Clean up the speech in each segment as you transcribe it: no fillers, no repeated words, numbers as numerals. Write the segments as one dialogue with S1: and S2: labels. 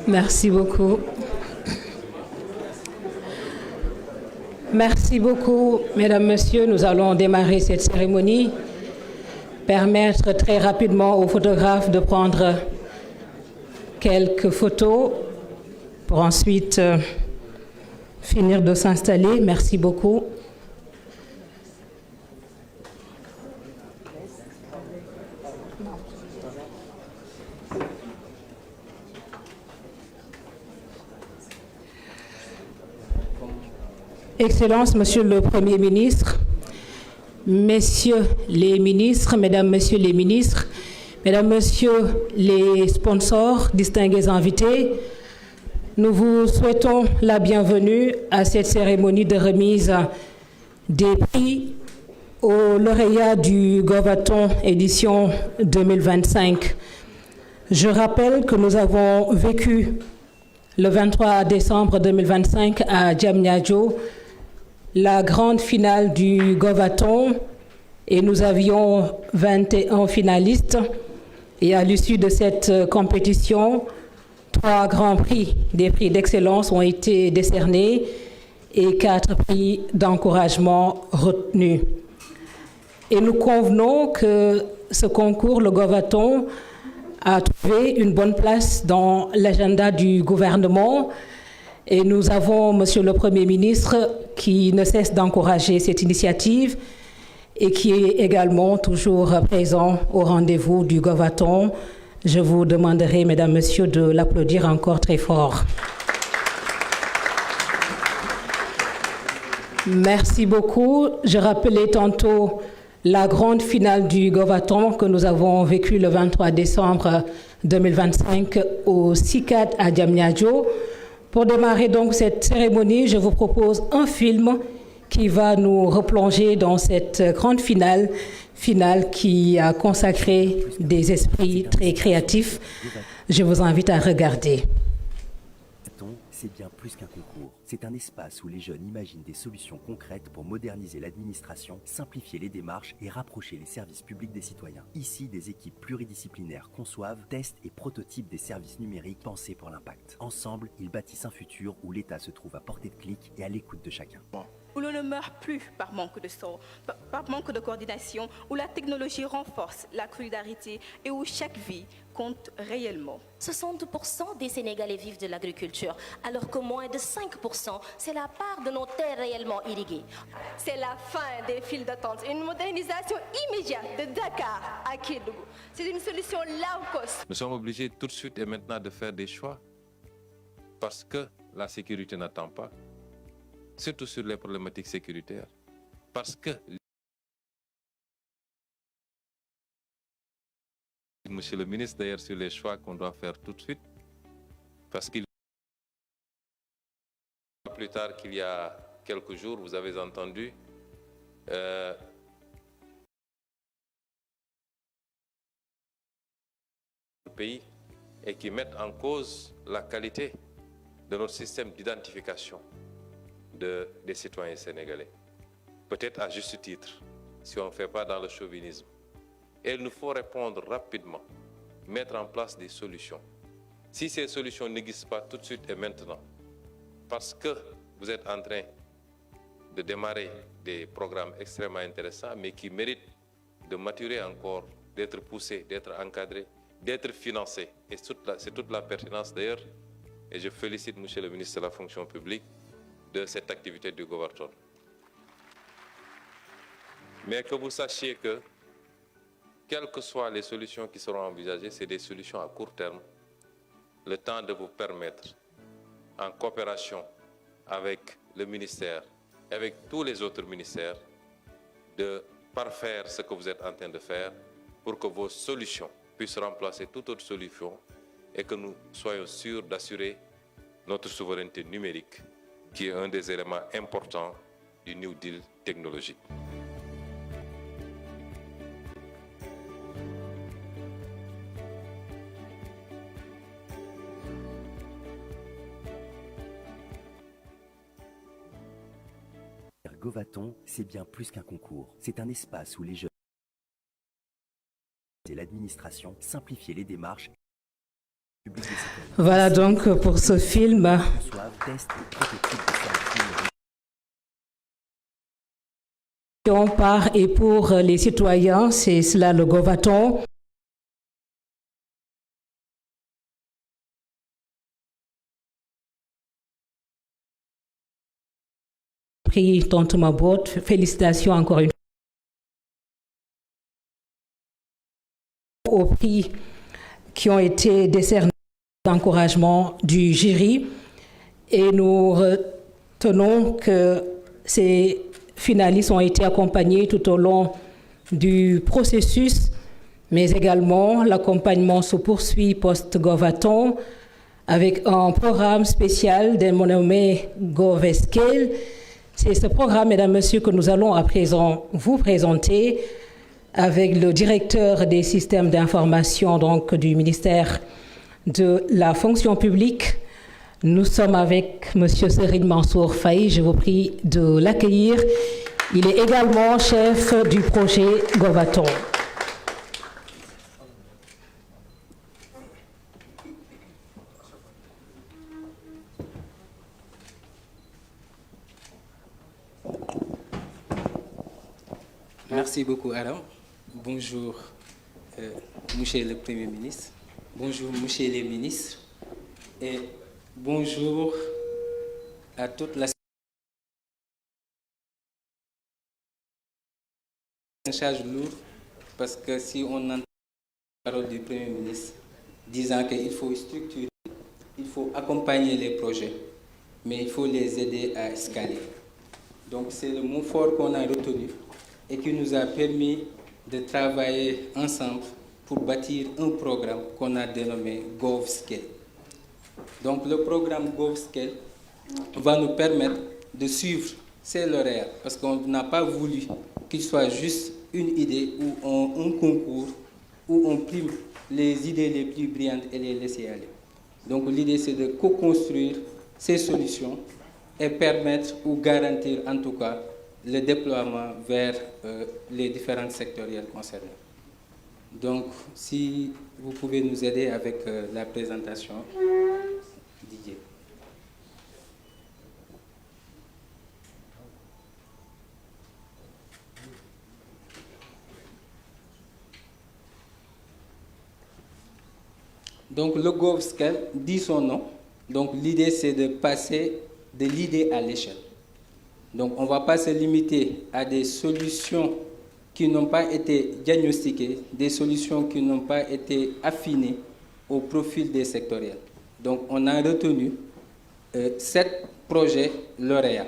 S1: Merci beaucoup. Merci beaucoup, mesdames, messieurs. Nous allons démarrer cette cérémonie. Permettre très rapidement aux photographes de prendre quelques photos pour ensuite finir de s'installer. Merci beaucoup. Excellences, Monsieur le Premier ministre, Messieurs les ministres, Mesdames, Messieurs les ministres, Mesdames, Messieurs les sponsors, distingués invités, nous vous souhaitons la bienvenue à cette cérémonie de remise des prix aux lauréats du Govaton édition 2025. Je rappelle que nous avons vécu le 23 décembre 2025 à Diamniadio la grande finale du Govaton et nous avions 21 finalistes et à l'issue de cette compétition, 3 grands prix, des prix d'excellence ont été décernés et 4 prix d'encouragement retenus. Et nous convenons que ce concours, le Govaton, a trouvé une bonne place dans l'agenda du gouvernement. Et nous avons, Monsieur le Premier ministre, qui ne cesse d'encourager cette initiative et qui est également toujours présent au rendez-vous du Govaton. Je vous demanderai, Mesdames, Messieurs, de l'applaudir encore très fort. Merci beaucoup. Je rappelais tantôt la grande finale du Govaton que nous avons vécue le 23 décembre 2025 au CICAD à Diamniadio. Pour démarrer donc cette cérémonie, je vous propose un film qui va nous replonger dans cette grande finale qui a consacré des esprits très créatifs. Je vous invite à regarder.
S2: C'est bien plus qu'un concours. C'est un espace où les jeunes imaginent des solutions concrètes pour moderniser l'administration, simplifier les démarches et rapprocher les services publics des citoyens. Ici, des équipes pluridisciplinaires conçoivent, testent et prototypent des services numériques pensés pour l'impact. Ensemble, ils bâtissent un futur où l'État se trouve à portée de clic et à l'écoute de chacun.
S3: Où l'on ne meurt plus par manque de sang, par manque de coordination, où la technologie renforce la solidarité et où chaque vie compte réellement.
S4: 60% des Sénégalais vivent de l'agriculture, alors que moins de 5%, c'est la part de nos terres réellement irriguées.
S3: C'est la fin des files d'attente, une modernisation immédiate de Dakar à Kédougou. C'est une solution low cost.
S5: Nous sommes obligés tout de suite et maintenant de faire des choix parce que la sécurité n'attend pas. Surtout sur les problématiques sécuritaires. Parce que, Monsieur le ministre, d'ailleurs, sur les choix qu'on doit faire tout de suite, parce qu'il plus tard qu'il y a quelques jours, vous avez entendu le pays et qui mettent en cause la qualité de notre système d'identification des citoyens sénégalais. Peut-être à juste titre, si on ne fait pas dans le chauvinisme. Et il nous faut répondre rapidement, mettre en place des solutions. Si ces solutions n'existent pas tout de suite et maintenant, parce que vous êtes en train de démarrer des programmes extrêmement intéressants, mais qui méritent de maturer encore, d'être poussés, d'être encadrés, d'être financés. Et c'est toute la pertinence d'ailleurs, et je félicite Monsieur le ministre de la fonction publique, de cette activité du Govaton. Mais que vous sachiez que, quelles que soient les solutions qui seront envisagées, c'est des solutions à court terme, le temps de vous permettre, en coopération avec le ministère, avec tous les autres ministères, de parfaire ce que vous êtes en train de faire pour que vos solutions puissent remplacer toute autre solution et que nous soyons sûrs d'assurer notre souveraineté numérique, qui est un des éléments importants du New Deal technologique.
S2: Govaton, c'est bien plus qu'un concours. C'est un espace où les jeunes et l'administration simplifient les démarches.
S1: Voilà donc pour ce film. Par et pour les citoyens, c'est cela le Govaton. Prix Tonton Mabot, félicitations encore une fois aux prix qui ont été décernés d'encouragement du jury, et nous retenons que ces finalistes ont été accompagnés tout au long du processus, mais également l'accompagnement se poursuit post-Govaton avec un programme spécial dénommé GovScale. C'est ce programme, mesdames, messieurs, que nous allons à présent vous présenter avec le directeur des systèmes d'information donc du ministère de la fonction publique. Nous sommes avec M. Serigne Mansour Faye. Je vous prie de l'accueillir. Il est également chef du projet Govaton.
S6: Merci beaucoup, Adam. Bonjour, Monsieur le Premier ministre. Bonjour, Monsieur les ministres. Et bonjour à toute la charge lourde, parce que si on entend la parole du Premier ministre disant qu'il faut structurer, il faut accompagner les projets, mais il faut les aider à escaler. Donc c'est le mot fort qu'on a retenu et qui nous a permis de travailler ensemble pour bâtir un programme qu'on a dénommé GovScale. Donc le programme GovScale va nous permettre de suivre ces lauréats, parce qu'on n'a pas voulu qu'il soit juste une idée ou un concours où on prime les idées les plus brillantes et les laisser aller. Donc l'idée, c'est de co-construire ces solutions et permettre ou garantir en tout cas le déploiement vers les différents sectoriels concernés. Donc, si vous pouvez nous aider avec la présentation, Didier. Donc, le GovScale dit son nom. Donc, l'idée, c'est de passer de l'idée à l'échelle. Donc, on ne va pas se limiter à des solutions qui n'ont pas été diagnostiquées, des solutions qui n'ont pas été affinées au profil des sectoriels. Donc, on a retenu 7 projets lauréats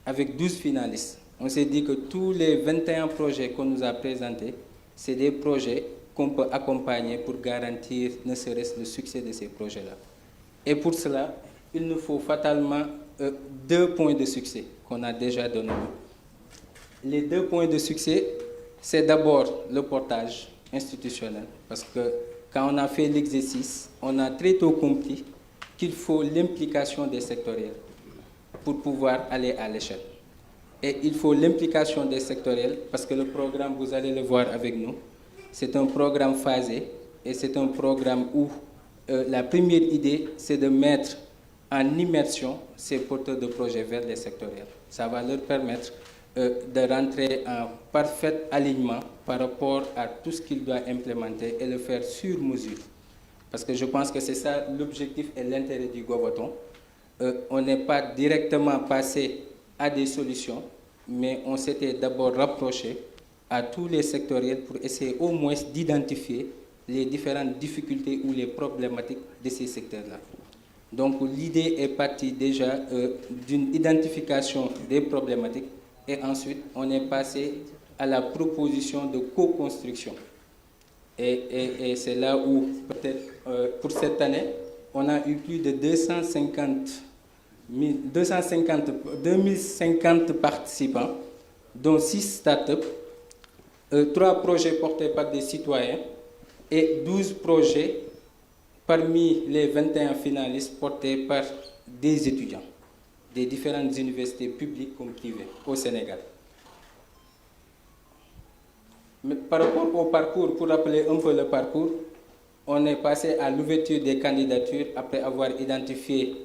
S6: avec 12 finalistes. On s'est dit que tous les 21 projets qu'on nous a présentés, c'est des projets qu'on peut accompagner pour garantir ne serait-ce le succès de ces projets-là. Et pour cela, il nous faut fatalement 2 points de succès qu'on a déjà donnés. Les 2 points de succès, c'est d'abord le portage institutionnel, parce que quand on a fait l'exercice, on a très tôt compris qu'il faut l'implication des sectoriels pour pouvoir aller à l'échelle. Et il faut l'implication des sectoriels, parce que le programme, vous allez le voir avec nous, c'est un programme phasé, et c'est un programme où la première idée, c'est de mettre en immersion ces porteurs de projets vers les sectoriels. Ça va leur permettre de rentrer en parfait alignement par rapport à tout ce qu'ils doivent implémenter et le faire sur mesure. Parce que je pense que c'est ça l'objectif et l'intérêt du Govaton. On n'est pas directement passé à des solutions, mais on s'était d'abord rapproché à tous les sectoriels pour essayer au moins d'identifier les différentes difficultés ou les problématiques de ces secteurs-là. Donc l'idée est partie déjà d'une identification des problématiques et ensuite on est passé à la proposition de co-construction. Et c'est là où peut-être pour cette année, on a eu plus de 2050 participants, dont 6 startups, 3 projets portés par des citoyens et 12 projets parmi les 21 finalistes portés par des étudiants des différentes universités publiques comme privées au Sénégal. Mais par rapport au parcours, pour rappeler un peu le parcours, on est passé à l'ouverture des candidatures après avoir identifié